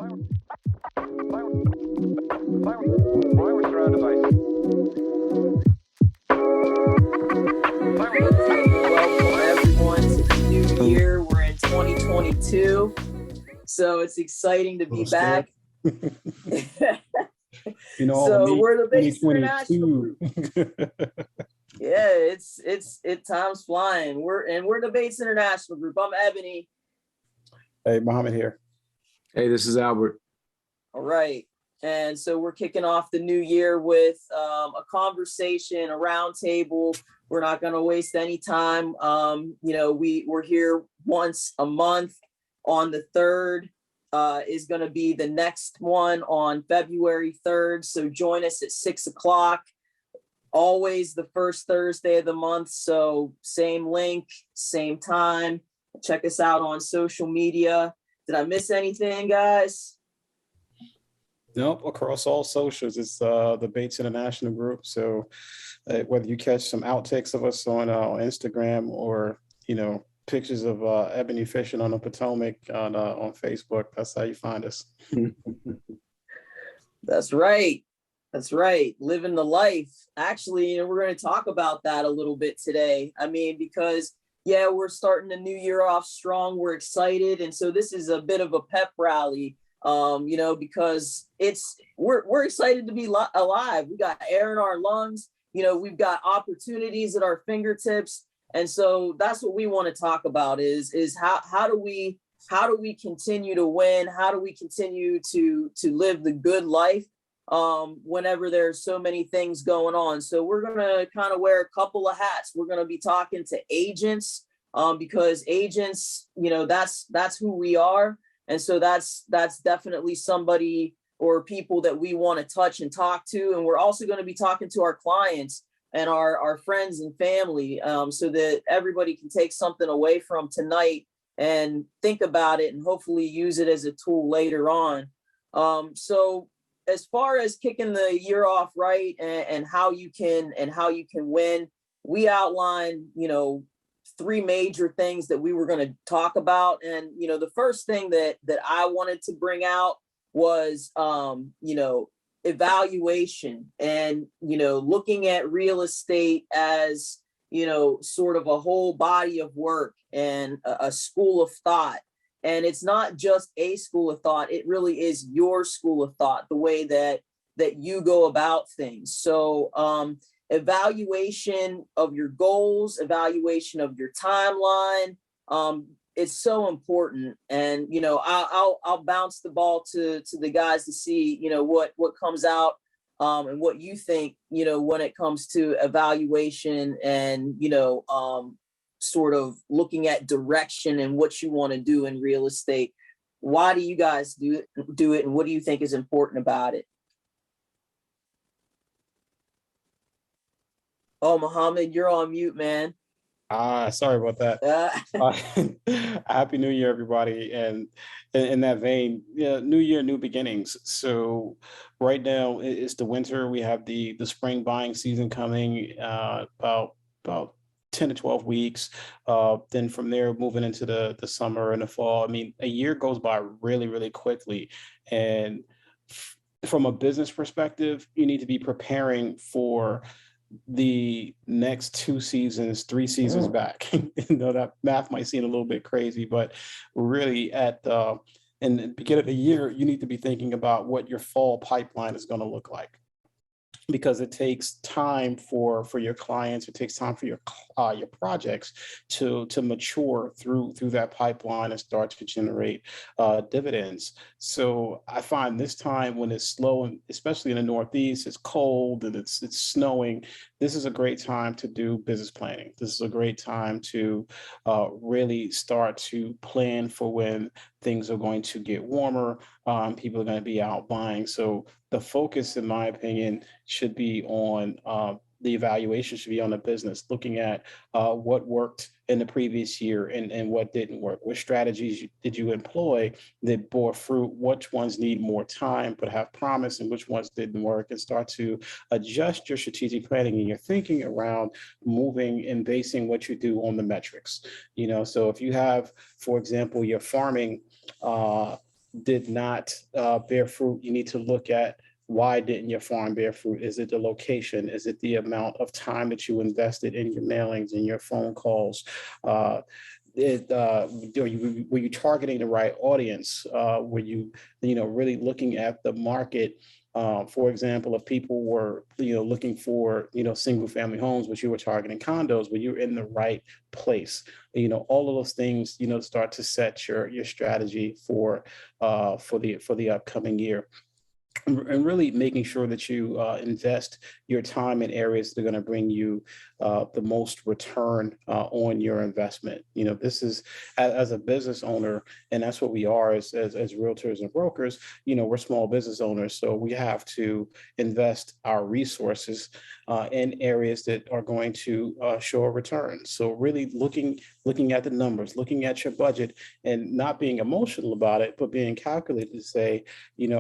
Welcome everyone to the new year. We're in 2022, so it's exciting to be back. So we're the Bates International Group. Yeah, it time's flying. We're the Bates International Group. I'm Ebony. Hey, Mohammed here. Hey, this is Albert. All right. And so we're kicking off the new year with a conversation, a roundtable. We're not going to waste any time. We're here once a month. On the 3rd is going to be the next one on February 3rd. So join us at 6 o'clock. Always the first Thursday of the month. So same link, same time. Check us out on social media. Did I miss anything, guys? Nope, across all socials, it's the Bates International Group. So whether you catch some outtakes of us on Instagram or, pictures of Ebony fishing on the Potomac on Facebook, that's how you find us. That's right. That's right. Living the life. Actually, we're going to talk about that a little bit today. I mean, because, we're starting the new year off strong. We're excited. And so this is a bit of a pep rally. Because we're excited to be alive. We got air in our lungs, we've got opportunities at our fingertips. And so that's what we want to talk about is how do we continue to win? How do we continue to live the good life whenever there's so many things going on? So we're going to kind of wear a couple of hats. We're going to be talking to agents because agents, that's who we are. And so that's definitely somebody or people that we want to touch and talk to. And we're also going to be talking to our clients and our friends and family so that everybody can take something away from tonight and think about it and hopefully use it as a tool later on. So as far as kicking the year off right and how you can win, we outlined, 3 major things that we were going to talk about. And, the first thing that I wanted to bring out was, evaluation and, looking at real estate as, sort of a whole body of work and a school of thought. And it's not just a school of thought. It really is your school of thought, the way that you go about things. So, evaluation of your goals, evaluation of your timeline. It's so important. And, I'll bounce the ball to the guys to see, what comes out and what you think, when it comes to evaluation and, sort of looking at direction and what you want to do in real estate. Why do you guys do it? And what do you think is important about it? Oh, Mohammed, you're on mute, man. Sorry about that. Happy New Year, everybody. And in that vein, New Year, new beginnings. So right now it's the winter. We have the spring buying season coming about 10 to 12 weeks. Then from there, moving into the summer and the fall. I mean, a year goes by really, really quickly. And from a business perspective, you need to be preparing for the next 2 seasons, 3 seasons back. That math might seem a little bit crazy, but really in the beginning of the year, you need to be thinking about what your fall pipeline is going to look like. Because it takes time for your clients, it takes time for your projects to mature through that pipeline and start to generate dividends. So I find this time when it's slow, and especially in the Northeast, it's cold and it's snowing. This is a great time to do business planning. This is a great time to really start to plan for when things are going to get warmer. People are going to be out buying. So the focus, in my opinion, should be on the evaluation should be on the business, looking at what worked in the previous year and what didn't work. What strategies did you employ that bore fruit? Which ones need more time but have promise, and which ones didn't work? And start to adjust your strategic planning and your thinking around moving and basing what you do on the metrics. So if you have, for example, your farming did not bear fruit, you need to look at why didn't your farm bear fruit? Is it the location? Is it the amount of time that you invested in your mailings and your phone calls? Were you targeting the right audience? Were you, really looking at the market? For example, if people were, looking for, single family homes, but you were targeting condos, but you're in the right place. All of those things, start to set your strategy for the upcoming year. And really making sure that you invest your time in areas that are going to bring you the most return on your investment. This is as a business owner, and that's what we are as realtors and brokers. We're small business owners, so we have to invest our resources in areas that are going to show a return. So really looking at the numbers, looking at your budget, and not being emotional about it, but being calculated to say,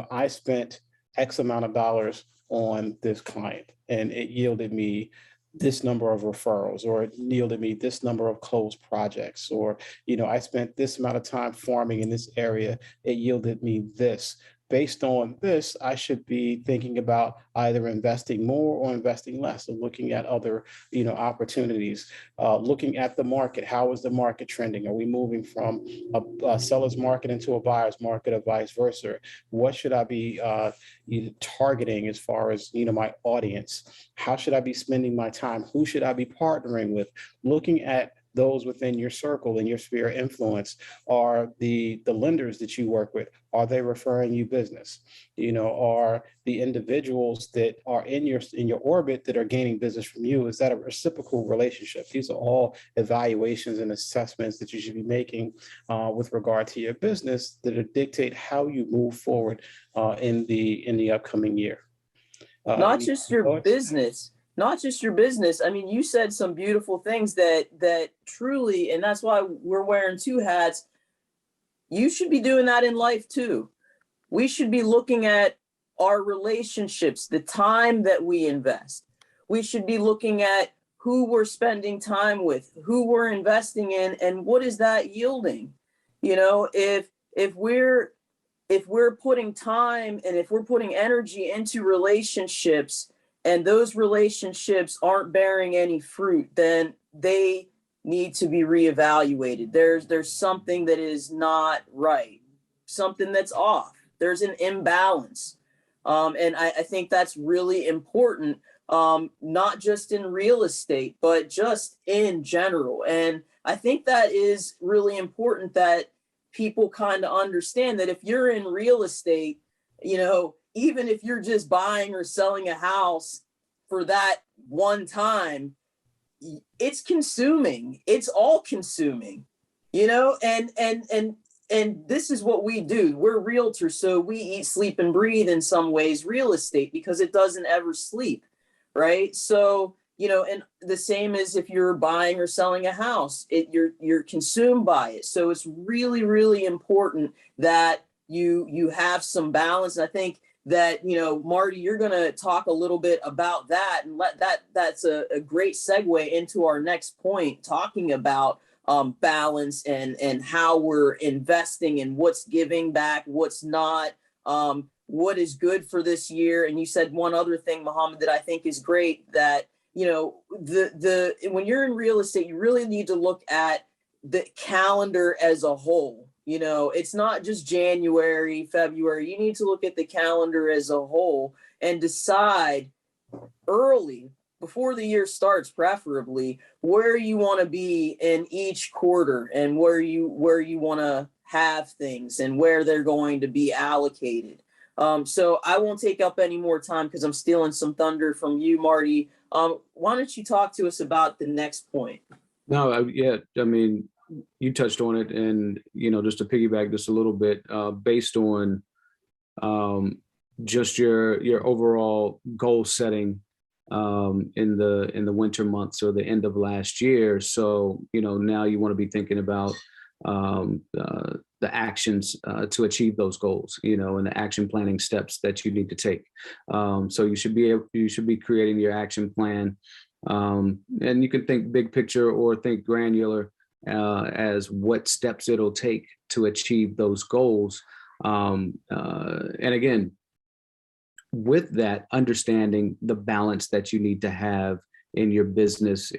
I spent X amount of dollars on this client, and it yielded me this number of referrals, or it yielded me this number of closed projects, or, I spent this amount of time farming in this area, it yielded me this. Based on this, I should be thinking about either investing more or investing less, or looking at other, opportunities, looking at the market. How is the market trending? Are we moving from a seller's market into a buyer's market, or vice versa? What should I be targeting as far as, my audience? How should I be spending my time? Who should I be partnering with? Looking at those within your circle and your sphere of influence. Are the lenders that you work with, are they referring you business? Are the individuals that are in your orbit that are gaining business from you, is that a reciprocal relationship? These are all evaluations and assessments that you should be making with regard to your business that dictate how you move forward in the upcoming year. Not just your business, not just your business. I mean, you said some beautiful things that truly, and that's why we're wearing two hats. You should be doing that in life too. We should be looking at our relationships, the time that we invest. We should be looking at who we're spending time with, who we're investing in, and what is that yielding? If we're putting time and if we're putting energy into relationships, and those relationships aren't bearing any fruit, then they need to be reevaluated. There's something that is not right, something that's off. There's an imbalance. And I think that's really important, not just in real estate, but just in general. And I think that is really important that people kind of understand that if you're in real estate, even if you're just buying or selling a house for that one time, it's consuming. It's all consuming, and this is what we do. We're realtors, so we eat, sleep, and breathe in some ways real estate because it doesn't ever sleep, right? So, and the same as if you're buying or selling a house, you're consumed by it. So it's really, really important that you have some balance. And I think that, Marty, you're going to talk a little bit about that, and that's a great segue into our next point, talking about balance and how we're investing and what's giving back, what's not, what is good for this year. And you said one other thing, Muhammad, that I think is great, that, when you're in real estate, you really need to look at the calendar as a whole. It's not just January, February. You need to look at the calendar as a whole and decide early, before the year starts, preferably, where you want to be in each quarter and where you want to have things and where they're going to be allocated. So I won't take up any more time because I'm stealing some thunder from you, Marty. Why don't you talk to us about the next point? No, yeah, I mean, you touched on it, and just to piggyback just a little bit, based on just your overall goal setting in the winter months or the end of last year. So now you want to be thinking about the actions to achieve those goals, and the action planning steps that you need to take. So you should be creating your action plan, and you can think big picture or think granular as what steps it'll take to achieve those goals. And again, with that, understanding the balance that you need to have in your business,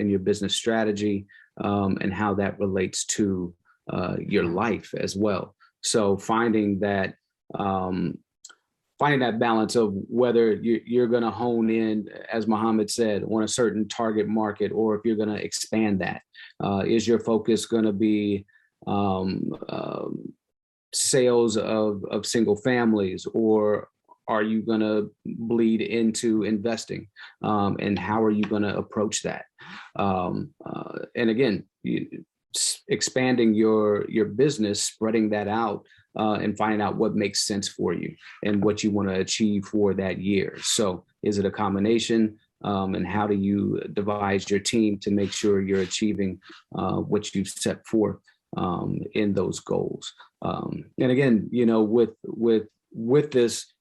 strategy, and how that relates to your life as well. So finding that balance of whether you're going to hone in, as Muhammad said, on a certain target market, or if you're going to expand that. Is your focus going to be sales of single families, or are you going to bleed into investing? And how are you going to approach that? And again, expanding your business, spreading that out, and finding out what makes sense for you and what you want to achieve for that year. So is it a combination? And how do you devise your team to make sure you're achieving what you've set forth in those goals? And again, with this,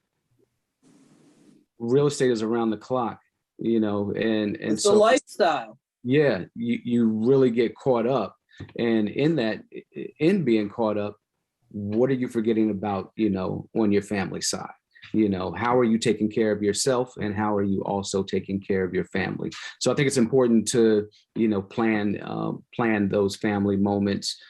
real estate is around the clock, and it's so a lifestyle. Yeah, you really get caught up, and in being caught up, what are you forgetting about, on your family side? How are you taking care of yourself, and how are you also taking care of your family? So I think it's important to, plan those family moments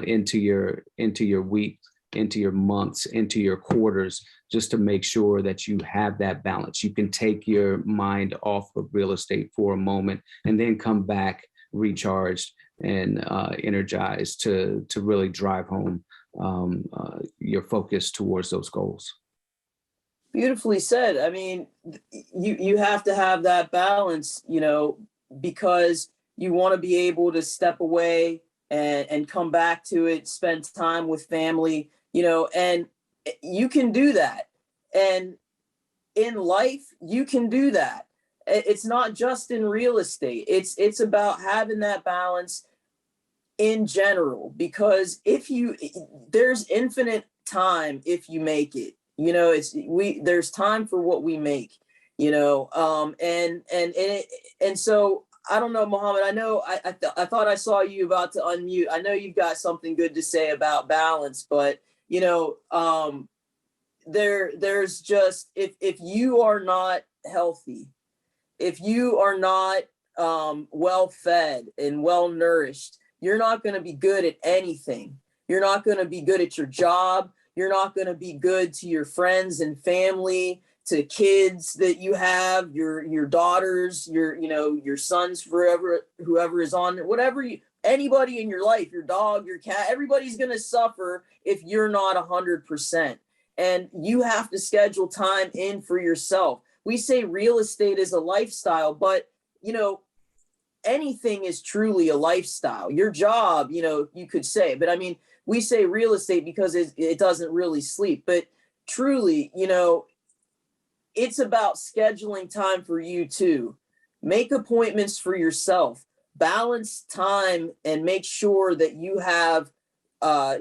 into your week, into your months, into your quarters, just to make sure that you have that balance. You can take your mind off of real estate for a moment and then come back recharged and energized to really drive home your focus towards those goals. Beautifully said. I mean, you have to have that balance, because you want to be able to step away and come back to it, spend time with family, and you can do that. And in life, you can do that. It's not just in real estate. It's about having that balance in general, because there's infinite time if you make it. There's time for what we make, and so I don't know, Mohammed. I know I thought I saw you about to unmute. I know you've got something good to say about balance, but there's just, if you are not healthy, if you are not well fed and well nourished, you're not going to be good at anything. You're not going to be good at your job. You're not going to be good to your friends and family, to kids that you have, your daughters, your sons, whoever is on, anybody in your life, your dog, your cat, everybody's going to suffer if you're not 100%. And you have to schedule time in for yourself. We say real estate is a lifestyle, but anything is truly a lifestyle. Your job, you could say, but I mean, we say real estate because it doesn't really sleep, but truly, it's about scheduling time for you too. Make appointments for yourself, balance time, and make sure that you have, a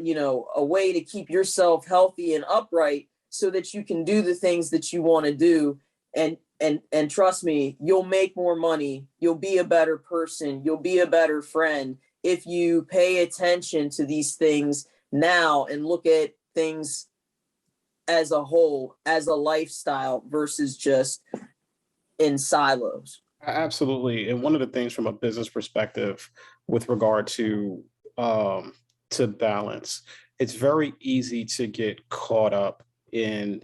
way to keep yourself healthy and upright so that you can do the things that you want to do. And trust me, you'll make more money. You'll be a better person. You'll be a better friend if you pay attention to these things now and look at things as a whole, as a lifestyle versus just in silos. Absolutely. And one of the things from a business perspective with regard to balance, it's very easy to get caught up in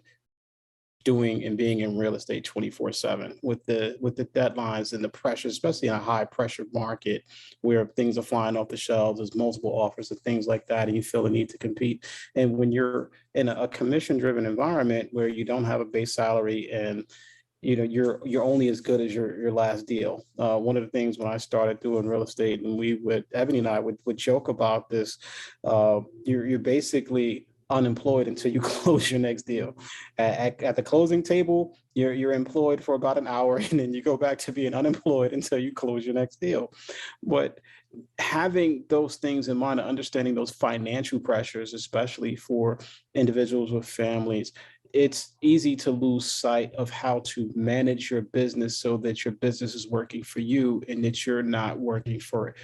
doing and being in real estate 24/7 with the deadlines and the pressure, especially in a high pressure market where things are flying off the shelves, there's multiple offers and things like that, and you feel the need to compete. And when you're in a commission driven environment where you don't have a base salary and you're only as good as your last deal. One of the things when I started doing real estate, and Ebony and I would joke about this, you're basically unemployed until you close your next deal. At the closing table, you're employed for about an hour, and then you go back to being unemployed until you close your next deal. But having those things in mind and understanding those financial pressures, especially for individuals with families, it's easy to lose sight of how to manage your business so that your business is working for you and that you're not working for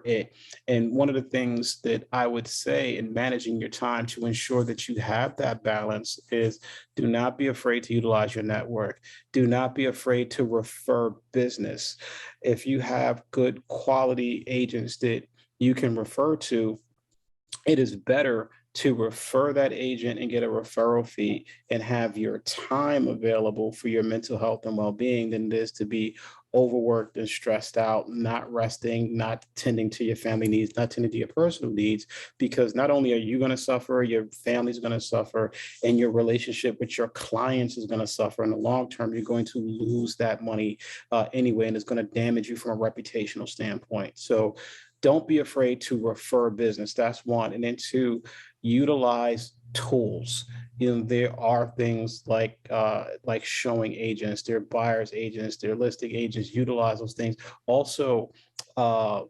it. And one of the things that I would say in managing your time to ensure that you have that balance is, do not be afraid to utilize your network. Do not be afraid to refer business. If you have good quality agents that you can refer to, it is better to refer that agent and get a referral fee and have your time available for your mental health and well-being than it is to be overworked and stressed out, not resting, not tending to your family needs, not tending to your personal needs, because not only are you going to suffer, your family's going to suffer, and your relationship with your clients is going to suffer. In the long term, you're going to lose that money anyway, and it's going to damage you from a reputational standpoint. So don't be afraid to refer business. That's one. And then two, utilize tools. There are things like showing agents, there are buyers agents, there are listing agents. Utilize those things. Also, uh,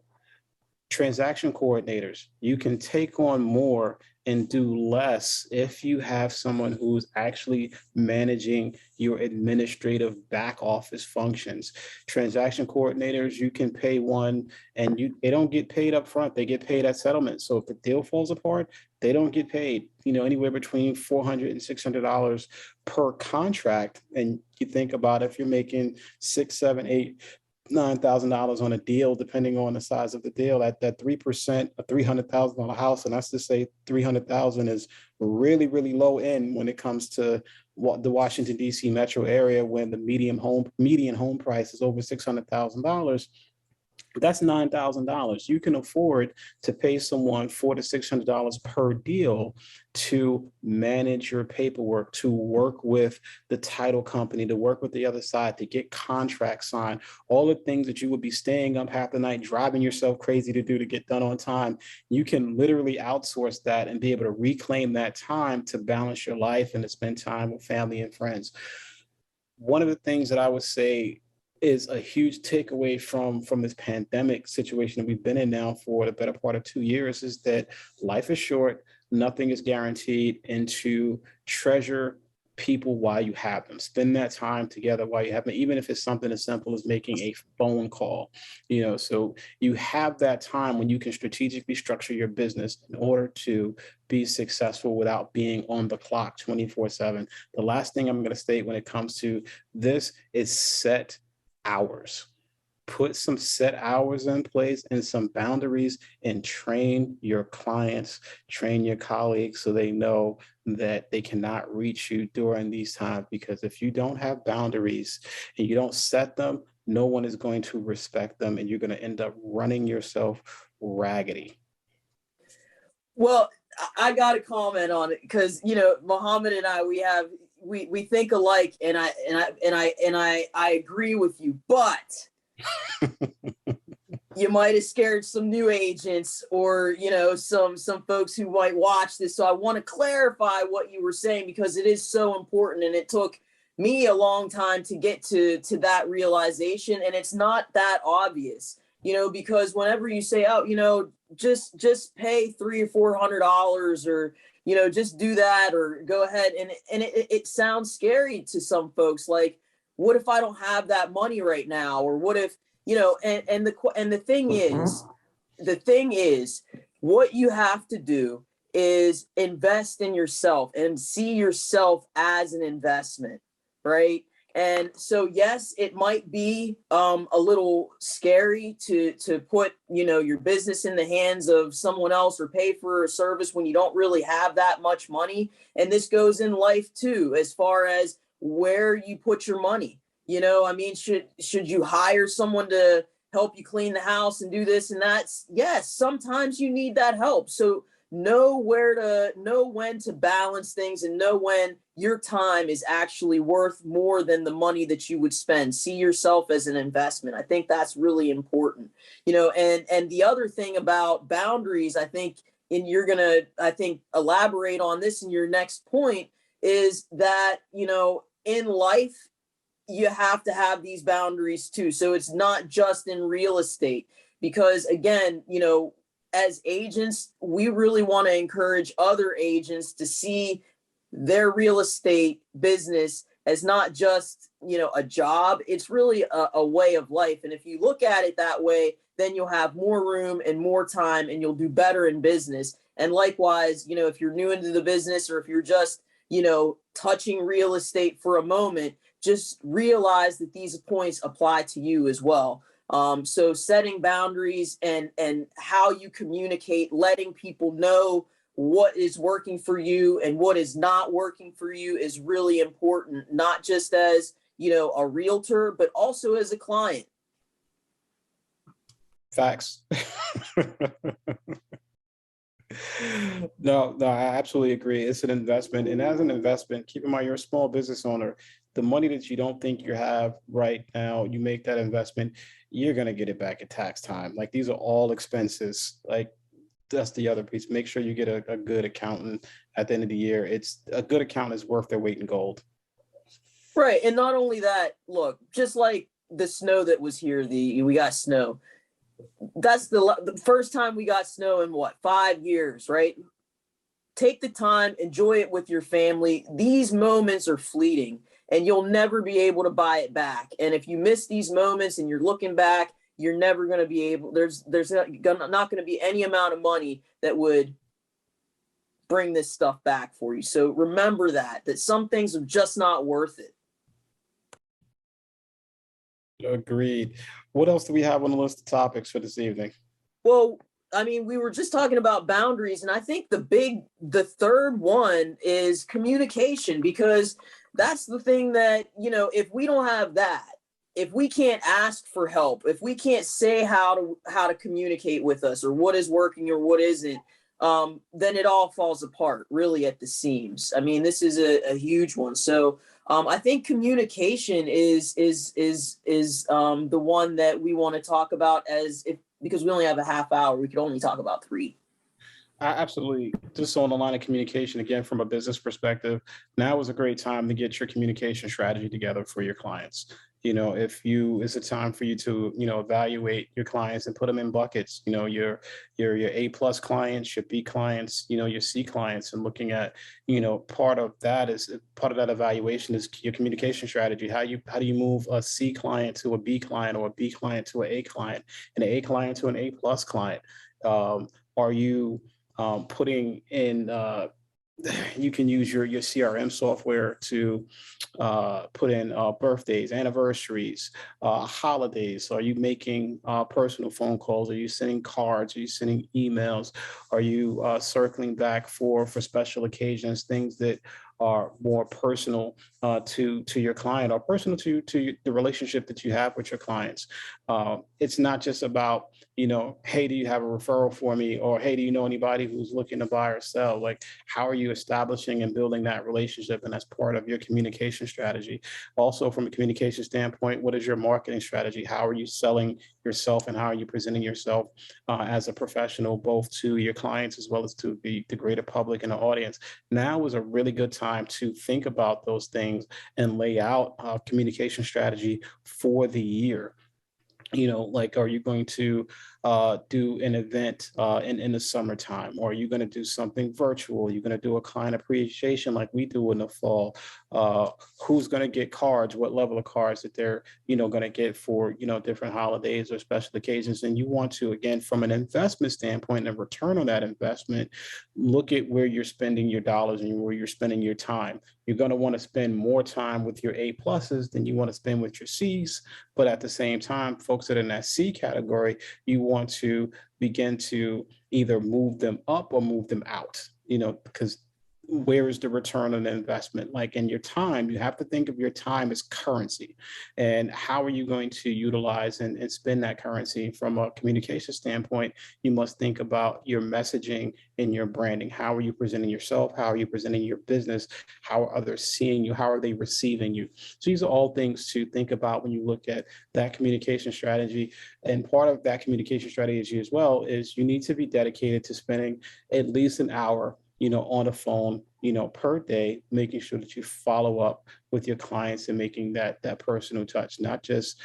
transaction coordinators. You can take on more and do less if you have someone who's actually managing your administrative back office functions. Transaction coordinators, you can pay one and they don't get paid up front, they get paid at settlement. So if the deal falls apart, they don't get paid, anywhere between $400 and $600 per contract. And you think about if you're making six, seven, eight, $9,000 on a deal, depending on the size of the deal, at that 3%, a $300,000 house, and that's to say 300,000 is really, really low end when it comes to the Washington D.C. metro area, when the median home price is over $600,000. That's $9,000. You can afford to pay someone $400 to $600 per deal to manage your paperwork, to work with the title company, to work with the other side, to get contracts signed, all the things that you would be staying up half the night, driving yourself crazy to do to get done on time. You can literally outsource that and be able to reclaim that time to balance your life and to spend time with family and friends. One of the things that I would say is a huge takeaway from this pandemic situation that we've been in now for the better part of 2 years is that life is short, nothing is guaranteed, and to treasure people while you have them. Spend that time together while you have them, even if it's something as simple as making a phone call. So you have that time when you can strategically structure your business in order to be successful without being on the clock 24/7. The last thing I'm going to state when it comes to this is set hours. Put some set hours in place and some boundaries, and train your clients, train your colleagues so they know that they cannot reach you during these times. Because if you don't have boundaries and you don't set them, no one is going to respect them, and you're going to end up running yourself raggedy. Well, I got to comment on it because Muhammad and I, we think alike, and I agree with you, but you might have scared some new agents or some folks who might watch this. So I want to clarify what you were saying, because it is so important, and it took me a long time to get to that realization, and it's not that obvious, because whenever you say, oh, just pay $300 or $400, or just do that, or go ahead, and it sounds scary to some folks, like, what if I don't have that money right now, or what if and the thing is what you have to do is invest in yourself and see yourself as an investment, right? And so, yes, it might be a little scary to put, your business in the hands of someone else or pay for a service when you don't really have that much money. And this goes in life too, as far as where you put your money. Should you hire someone to help you clean the house and do this and that? Yes, sometimes you need that help. So know when to balance things, and know when your time is actually worth more than the money that you would spend. See yourself as an investment. I think that's really important. And the other thing about boundaries, I think, and you're going to, elaborate on this in your next point, is that, in life, you have to have these boundaries too. So it's not just in real estate, because again, as agents, we really want to encourage other agents to see their real estate business as not just, a job. It's really a way of life. And if you look at it that way, then you'll have more room and more time and you'll do better in business. And likewise, if you're new into the business, or if you're just, touching real estate for a moment, just realize that these points apply to you as well. So setting boundaries and how you communicate, letting people know what is working for you and what is not working for you is really important, not just as, a realtor, but also as a client. Facts. No, I absolutely agree. It's an investment. And as an investment, keep in mind you're a small business owner. The money that you don't think you have right now, you make that investment, you're going to get it back at tax time. Like, these are all expenses. Like, that's the other piece. Make sure you get a good accountant at the end of the year. It's a good accountant is worth their weight in gold. Right. And not only that, look, just like the snow that was here, we got snow. That's the first time we got snow in 5 years, right? Take the time, enjoy it with your family. These moments are fleeting and you'll never be able to buy it back. And if you miss these moments and you're looking back, you're never going to be able, there's not going to be any amount of money that would bring this stuff back for you. So remember that some things are just not worth it. Agreed. What else do we have on the list of topics for this evening? Well, I mean, we were just talking about boundaries, and I think the third one is communication, because that's the thing that, if we don't have that, if we can't ask for help, if we can't say how to communicate with us, or what is working or what isn't, then it all falls apart really at the seams. I mean, this is a huge one. So I think communication is the one that we want to talk about, because we only have a half hour, we could only talk about 3. Absolutely. Just on the line of communication, again, from a business perspective, now is a great time to get your communication strategy together for your clients. It's a time for you to, evaluate your clients and put them in buckets, your A+ clients, your B clients, your C clients, and looking at, part of that evaluation is your communication strategy. How do you move a C client to a B client, or a B client to an A client, and an A client to an A+ client? Are you putting in, you can use your CRM software to put in birthdays, anniversaries, holidays. Are you making personal phone calls? Are you sending cards? Are you sending emails? Are you circling back for special occasions, things that are more personal to your client, or personal to the relationship that you have with your clients? It's not just about, hey, do you have a referral for me? Or, hey, do you know anybody who's looking to buy or sell? Like, how are you establishing and building that relationship? And that's part of your communication strategy. Also, from a communication standpoint, what is your marketing strategy? How are you selling yourself, and how are you presenting yourself as a professional, both to your clients as well as to the greater public and the audience? Now is a really good time to think about those things and lay out a communication strategy for the year. Like, are you going to do an event in the summertime? Or are you going to do something virtual? You're going to do a client appreciation like we do in the fall? Who's going to get cards? What level of cards that they're, going to get for, different holidays or special occasions? And you want to, again, from an investment standpoint and return on that investment, look at where you're spending your dollars and where you're spending your time. You're going to want to spend more time with your A+ than you want to spend with your C's. But at the same time, folks that are in that C category, you want to begin to either move them up or move them out, because where is the return on the investment? Like, in your time, you have to think of your time as currency, and how are you going to utilize and spend that currency? From a communication standpoint, you must think about your messaging and your branding. How are you presenting yourself? How are you presenting your business? How are others seeing you? How are they receiving you? So these are all things to think about when you look at that communication strategy. And part of that communication strategy as well is you need to be dedicated to spending at least an hour on the phone, per day, making sure that you follow up with your clients and making that personal touch, not just,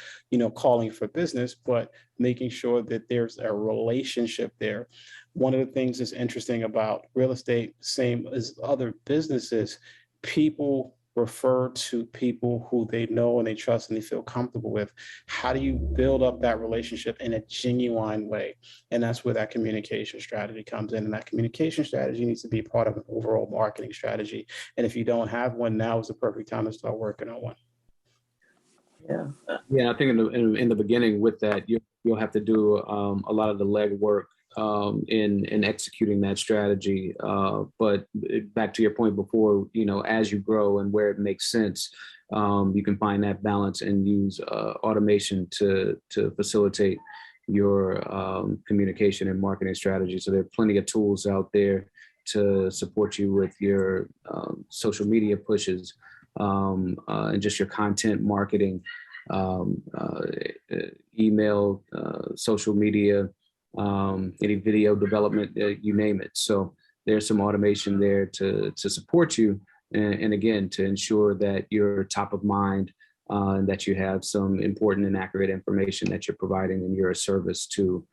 calling for business, but making sure that there's a relationship there. One of the things that's interesting about real estate, same as other businesses, people refer to people who they know and they trust and they feel comfortable with. How do you build up that relationship in a genuine way? And that's where that communication strategy comes in. And that communication strategy needs to be part of an overall marketing strategy. And if you don't have one, now is the perfect time to start working on one. Yeah. Yeah, I think in the beginning with that, you'll have to do a lot of the legwork in executing that strategy. But back to your point before, as you grow and where it makes sense, you can find that balance and use automation to facilitate your communication and marketing strategy. So there are plenty of tools out there to support you with your social media pushes and just your content marketing, email, social media, any video development, you name it. So there's some automation there to support you. And again, to ensure that you're top of mind and that you have some important and accurate information that you're providing and you're a service to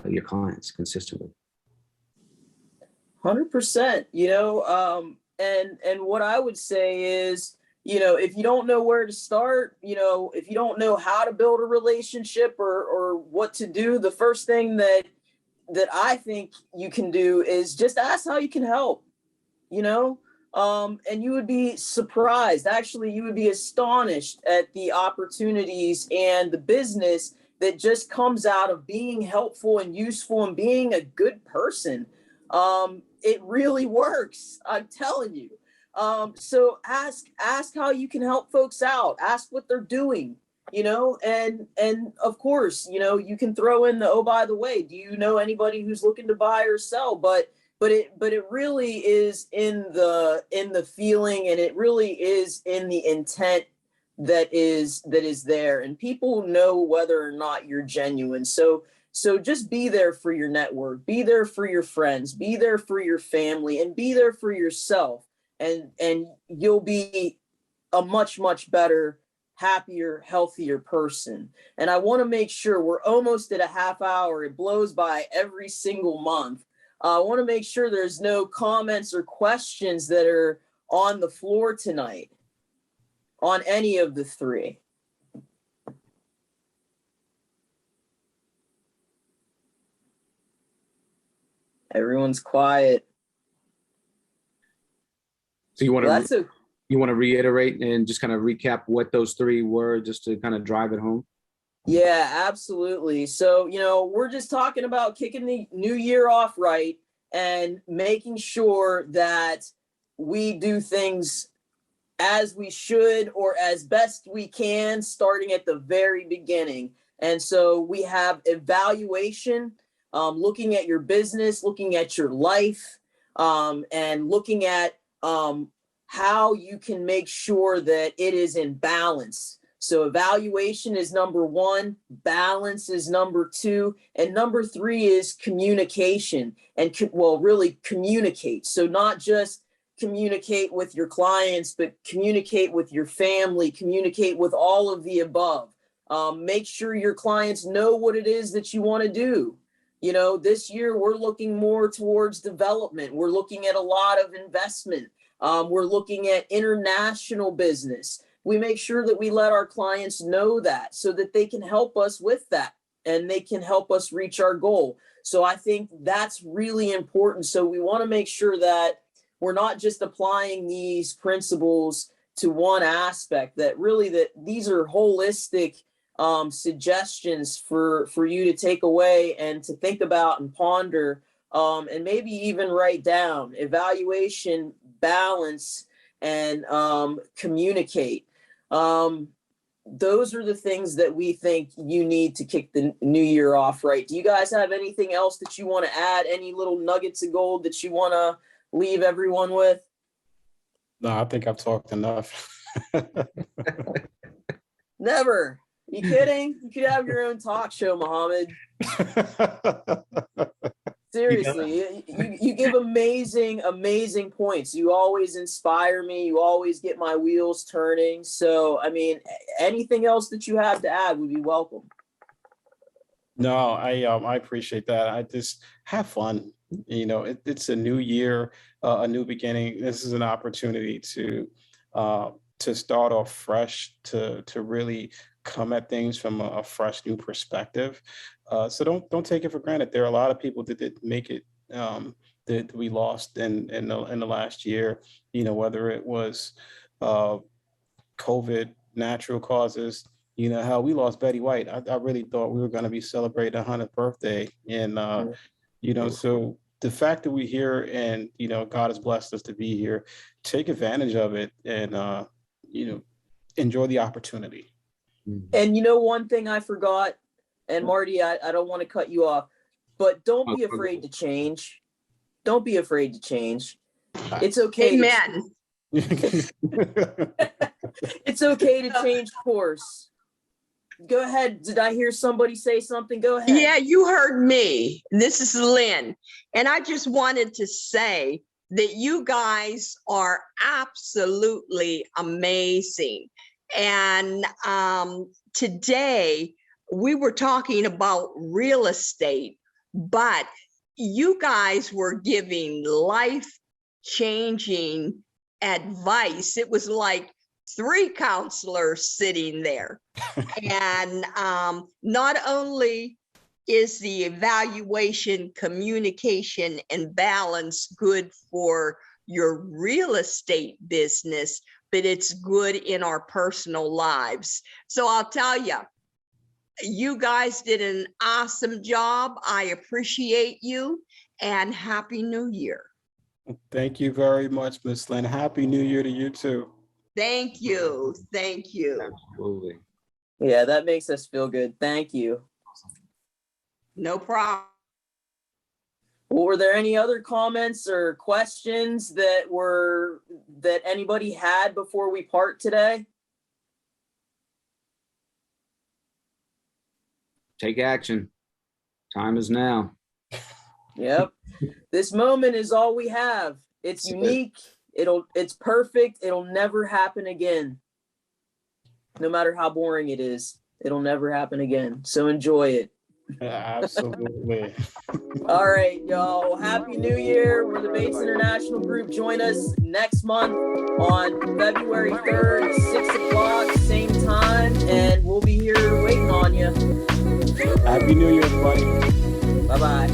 your clients consistently. 100%, and what I would say is, if you don't know where to start, if you don't know how to build a relationship or what to do, the first thing that I think you can do is just ask how you can help, and you would be surprised. Actually, you would be astonished at the opportunities and the business that just comes out of being helpful and useful and being a good person. It really works. I'm telling you. So ask how you can help folks out. Ask what they're doing, and of course, you can throw in the, oh, by the way, do you know anybody who's looking to buy or sell? But it really is in the feeling, and it really is in the intent that is there, and people know whether or not you're genuine. So just be there for your network, be there for your friends, be there for your family, and be there for yourself. And you'll be a much, much better, happier, healthier person. And I want to make sure, we're almost at a half hour. It blows by every single month. I want to make sure there's no comments or questions that are on the floor tonight on any of the three. Everyone's quiet. So you want to reiterate and just kind of recap what those three were, just to kind of drive it home? Yeah, absolutely. So, we're just talking about kicking the new year off right and making sure that we do things as we should or as best we can, starting at the very beginning. And so we have evaluation, looking at your business, looking at your life, and looking at how you can make sure that it is in balance. So evaluation is number one, balance is number two, and number three is communication. And really communicate. So not just communicate with your clients, but communicate with your family, communicate with all of the above. Make sure your clients know what it is that you want to do. This year we're looking more towards development. We're looking at a lot of investment. We're looking at international business. We make sure that we let our clients know that so that they can help us with that and they can help us reach our goal. So I think that's really important. So we want to make sure that we're not just applying these principles to one aspect, that these are holistic suggestions for you to take away and to think about and ponder, and maybe even write down. Evaluation, balance, and communicate. Those are the things that we think you need to kick the new year off right. Do you guys have anything else that you want to add? Any little nuggets of gold that you want to leave everyone with? No, I think I've talked enough. Never. You kidding? You could have your own talk show, Muhammad. Seriously, you give amazing points. You always inspire me. You always get my wheels turning. So, I mean, anything else that you have to add would be welcome. No, I appreciate that. I just have fun. It's a new year, a new beginning. This is an opportunity to start off fresh, to really come at things from a fresh new perspective. So don't take it for granted. There are a lot of people that did make it, that we lost in the last year. Whether it was uh, COVID, natural causes. How we lost Betty White. I really thought we were going to be celebrating her 100th birthday, and so the fact that we're here and God has blessed us to be here, take advantage of it, and enjoy the opportunity. And one thing I forgot, and Marty, I don't want to cut you off, but don't be afraid to change. Don't be afraid to change. It's okay. Amen. It's okay to change course. Go ahead. Did I hear somebody say something? Go ahead. Yeah, you heard me. This is Lynn. And I just wanted to say that you guys are absolutely amazing. And today we were talking about real estate, but you guys were giving life-changing advice. It was like 3 counselors sitting there. And not only is the evaluation, communication, and balance good for your real estate business, but it's good in our personal lives. So I'll tell you, you guys did an awesome job. I appreciate you, and Happy New Year. Thank you very much, Miss Lynn. Happy New Year to you too. Thank you. Thank you. Absolutely. Yeah, that makes us feel good. Thank you. No problem. Well, were there any other comments or questions that anybody had before we part today? Take action. Time is now. Yep. This moment is all we have. It's unique. It's perfect. It'll never happen again. No matter how boring it is, it'll never happen again. So enjoy it. Absolutely. All right, y'all. Happy New Year. We're the Bates International Group. Join us next month on February 3rd, 6 o'clock, same time, and we'll be here waiting on you. Happy New Year, everybody. Bye-bye.